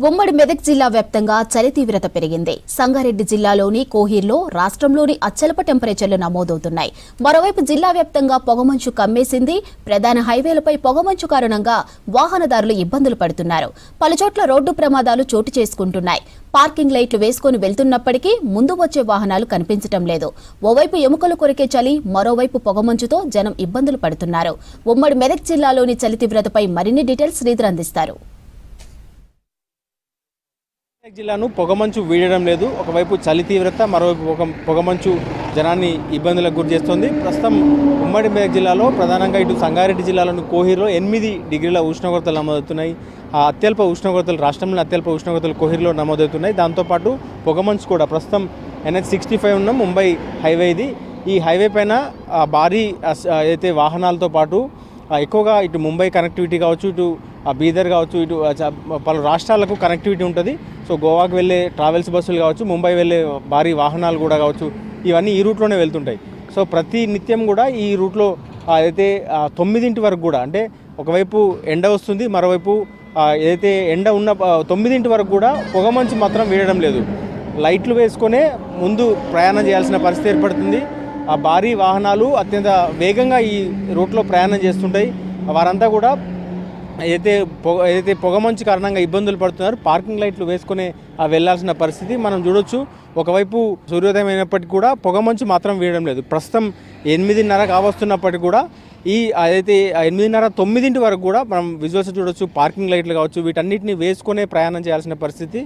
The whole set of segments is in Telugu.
ఉమ్మడి మెదక్ జిల్లా వ్యాప్తంగా చలి తీవ్రత పెరిగింది. సంగారెడ్డి జిల్లాలోని కోహీర్లో రాష్ట్రంలోని అత్యల్ప టెంపరేచర్లు నమోదవుతున్నాయి. మరోవైపు జిల్లా వ్యాప్తంగా పొగమంచు కమ్మేసింది. ప్రధాన హైవేలపై పొగమంచు కారణంగా వాహనదారులు ఇబ్బందులు పడుతున్నారు. పలుచోట్ల రోడ్డు ప్రమాదాలు చోటు చేసుకుంటున్నాయి. పార్కింగ్ లైట్లు వేసుకుని వెళ్తున్నప్పటికీ ముందు వచ్చే వాహనాలు కనిపించడం లేదు. ఓవైపు ఎముకలు కొరికే చలి, మరోవైపు పొగమంచుతో జనం ఇబ్బందులు పడుతున్నారు. ఉమ్మడి మెదక్ జిల్లాలోని చలి తీవ్రతపై మరిన్ని డీటెయిల్స్ శ్రీధర్ అందిస్తారు. జిల్లాను పొగమంచు వీడడం లేదు. ఒకవైపు చలి తీవ్రత, మరోవైపు పొగమంచు జనాన్ని ఇబ్బందులకు గురి చేస్తుంది. ప్రస్తుతం ఉమ్మడి మెదక్ జిల్లాలో ప్రధానంగా ఇటు సంగారెడ్డి జిల్లాలోని కోహీర్లో 8 డిగ్రీల ఉష్ణోగ్రతలు నమోదవుతున్నాయి. అత్యల్ప ఉష్ణోగ్రతలు రాష్ట్రంలో అత్యల్ప ఉష్ణోగ్రతలు కోహీర్లో నమోదవుతున్నాయి. దాంతోపాటు పొగమంచు కూడా ప్రస్తుతం NH65 ఉన్న ముంబై హైవే ఇది. ఈ హైవే పైన భారీ అయితే వాహనాలతో పాటు ఎక్కువగా ఇటు ముంబై కనెక్టివిటీ కావచ్చు, ఇటు బీదర్ కావచ్చు, ఇటు పలు రాష్ట్రాలకు కనెక్టివిటీ ఉంటుంది. సో గోవాకు వెళ్ళే ట్రావెల్స్ బస్సులు కావచ్చు, ముంబై వెళ్ళే భారీ వాహనాలు కూడా కావచ్చు, ఇవన్నీ ఈ రూట్లోనే వెళ్తుంటాయి. సో ప్రతి నిత్యం కూడా ఈ రూట్లో అయితే 9 వరకు కూడా, అంటే ఒకవైపు ఎండ వస్తుంది, మరోవైపు ఏదైతే ఎండ ఉన్న 9 వరకు కూడా పొగమంచు మాత్రం వీడడం లేదు. లైట్లు వేసుకొనే ముందు ప్రయాణం చేయాల్సిన పరిస్థితి ఏర్పడుతుంది. ఆ భారీ వాహనాలు అత్యంత వేగంగా ఈ రూట్లో ప్రయాణం చేస్తుంటాయి. వారంతా కూడా ఏదైతే పొగమంచు కారణంగా ఇబ్బందులు పడుతున్నారు. పార్కింగ్ లైట్లు వేసుకునే వెళ్లాల్సిన పరిస్థితి మనం చూడొచ్చు. ఒకవైపు సూర్యోదయం అయినప్పటికీ కూడా పొగమంచు మాత్రం వీయడం లేదు. ప్రస్తుతం 8:30 కావస్తున్నప్పటికీ కూడా అదైతే 8:30, 9 వరకు కూడా మనం విజువల్స్ చూడొచ్చు. పార్కింగ్ లైట్లు కావచ్చు, వీటన్నిటిని వేసుకునే ప్రయాణం చేయాల్సిన పరిస్థితి.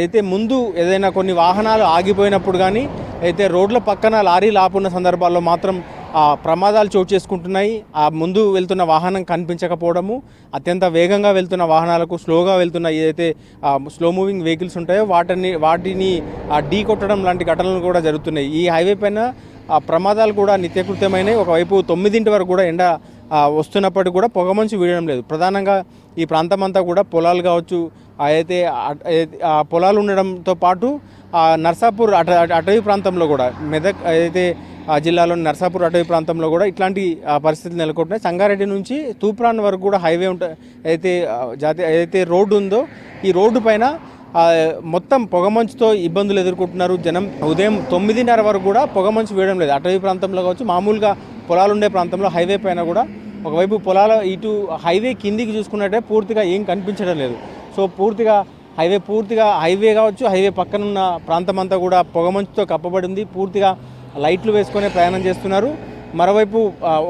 అయితే ముందు ఏదైనా కొన్ని వాహనాలు ఆగిపోయినప్పుడు కానీ, అయితే రోడ్ల పక్కన లారీలు ఆపున్న సందర్భాల్లో మాత్రం ప్రమాదాలు చోటు చేసుకుంటున్నాయి. ఆ ముందు వెళ్తున్న వాహనం కనిపించకపోవడము, అత్యంత వేగంగా వెళ్తున్న వాహనాలకు స్లోగా వెళ్తున్న ఏదైతే స్లో మూవింగ్ వెహికల్స్ ఉంటాయో వాటిని ఢీ కొట్టడం లాంటి ఘటనలు కూడా జరుగుతున్నాయి. ఈ హైవే పైన ప్రమాదాలు కూడా నిత్యకృత్యమైనవి. ఒకవైపు 9 వరకు కూడా ఎండ వస్తున్నప్పటికీ కూడా పొగమంచు వీడడం లేదు. ప్రధానంగా ఈ ప్రాంతం అంతా కూడా పొలాలు కావచ్చు, అయితే పొలాలు ఉండడంతో పాటు నర్సాపూర్ అటవీ ప్రాంతంలో కూడా, మెదక్ అయితే జిల్లాలోని నర్సాపూర్ అటవీ ప్రాంతంలో కూడా ఇట్లాంటి పరిస్థితులు నెలకొంటున్నాయి. సంగారెడ్డి నుంచి తూప్రాన్ వరకు కూడా హైవే ఏదైతే రోడ్డు ఉందో, ఈ రోడ్డు పైన మొత్తం పొగమంచుతో ఇబ్బందులు ఎదుర్కొంటున్నారు జనం. ఉదయం 9:30 వరకు కూడా పొగమంచు వేయడం లేదు. అటవీ ప్రాంతంలో కావచ్చు, మామూలుగా పొలాలు ఉండే ప్రాంతంలో హైవే పైన కూడా ఒకవైపు పొలాల ఇటు హైవే కిందికి చూసుకున్నట్టే పూర్తిగా ఏం కనిపించడం లేదు. సో పూర్తిగా హైవే కావచ్చు, హైవే పక్కనున్న ప్రాంతం అంతా కూడా పొగమంచుతో కప్పబడింది. పూర్తిగా లైట్లు వేసుకొని ప్రయాణం చేస్తున్నారు.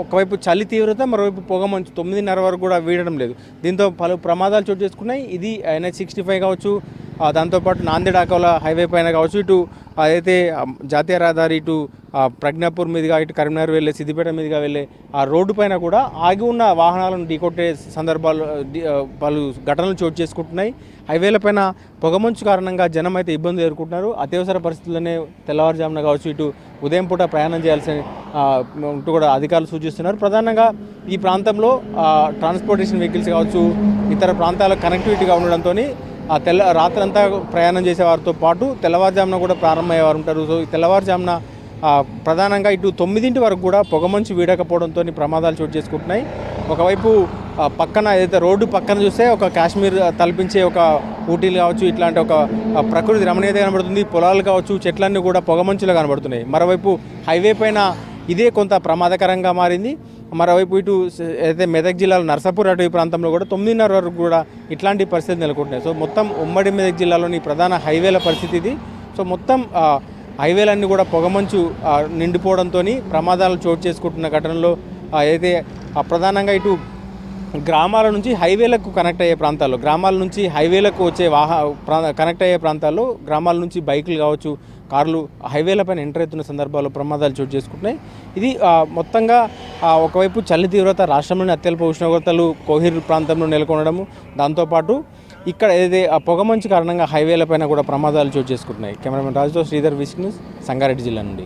ఒకవైపు చలి తీవ్రత, మరోవైపు పొగమంచు 9:30 వరకు కూడా వీడడం లేదు. దీంతో పలు ప్రమాదాలు చోటు చేసుకున్నాయి. ఇది NH65 కావచ్చు, దాంతోపాటు నాందేడ్ అకోల హైవే పైన కావచ్చు, ఇటు అదైతే జాతీయ రహదారి ఇటు ప్రజ్ఞాపూర్ మీదుగా ఇటు కరీంనగర్ వెళ్ళే, సిద్దిపేట మీదుగా వెళ్ళే ఆ రోడ్డు పైన కూడా ఆగి ఉన్న వాహనాలను ఢీకొట్టే సందర్భాలు, పలు ఘటనలు చోటు చేసుకుంటున్నాయి. హైవేల పైన పొగమంచు కారణంగా జనం అయితే ఇబ్బందులు ఎదుర్కొంటున్నారు. అత్యవసర పరిస్థితుల్లోనే తెల్లవారుజామున కావచ్చు, ఇటు ఉదయం పూట ప్రయాణం చేయాల్సిన ఉంటూ కూడా అధికారులు సూచిస్తున్నారు. ప్రధానంగా ఈ ప్రాంతంలో ట్రాన్స్పోర్టేషన్ వెహికల్స్ కావచ్చు, ఇతర ప్రాంతాలకు కనెక్టివిటీగా ఉండడంతో రాత్రంతా ప్రయాణం చేసేవారితో పాటు తెల్లవారుజామున కూడా ప్రారంభమయ్యేవారు ఉంటారు. సో ఈ తెల్లవారుజామున ప్రధానంగా ఇటు 9 వరకు కూడా పొగమంచు వీడకపోవడంతో ప్రమాదాలు చోటు చేసుకుంటున్నాయి. ఒకవైపు పక్కన ఏదైతే రోడ్డు పక్కన చూస్తే ఒక కాశ్మీర్ తలపించే ఒక ఊటీలు కావచ్చు, ఇట్లాంటి ఒక ప్రకృతి రమణీయత కనబడుతుంది. పొలాలు కావచ్చు, చెట్లన్నీ కూడా పొగమంచులో కనబడుతున్నాయి. మరోవైపు హైవే పైన ఇదే కొంత ప్రమాదకరంగా మారింది. మరోవైపు ఇటు అయితే మెదక్ జిల్లాలో నర్సాపూర్ అటవీ ప్రాంతంలో కూడా 9:30 వరకు కూడా ఇట్లాంటి పరిస్థితులు నెలకొంటున్నాయి. సో మొత్తం ఉమ్మడి మెదక్ జిల్లాలోని ప్రధాన హైవేల పరిస్థితి ఇది. సో మొత్తం హైవేలన్నీ కూడా పొగమంచు నిండిపోవడంతో ప్రమాదాలు చోటు చేసుకుంటున్న ఘటనలో అయితే ప్రధానంగా ఇటు గ్రామాల నుంచి హైవేలకు కనెక్ట్ అయ్యే ప్రాంతాల్లో, గ్రామాల నుంచి హైవేలకు వచ్చే కనెక్ట్ అయ్యే ప్రాంతాల్లో గ్రామాల నుంచి బైకులు కావచ్చు, కార్లు హైవేలపైన ఎంటర్ అవుతున్న సందర్భాల్లో ప్రమాదాలు చోటు చేసుకుంటున్నాయి. ఇది మొత్తంగా ఒకవైపు చలి తీవ్రత, రాష్ట్రంలోని అత్యల్ప ఉష్ణోగ్రతలు కోహీర్ ప్రాంతంలో నెలకొనడము, దాంతోపాటు ఇక్కడ ఏదైతే పొగమంచు కారణంగా హైవేలపైన కూడా ప్రమాదాలు చోటు చేసుకుంటున్నాయి. కెమెరామెన్ రాజుతో శ్రీధర్, విస్క్ న్యూస్, సంగారెడ్డి జిల్లా నుండి.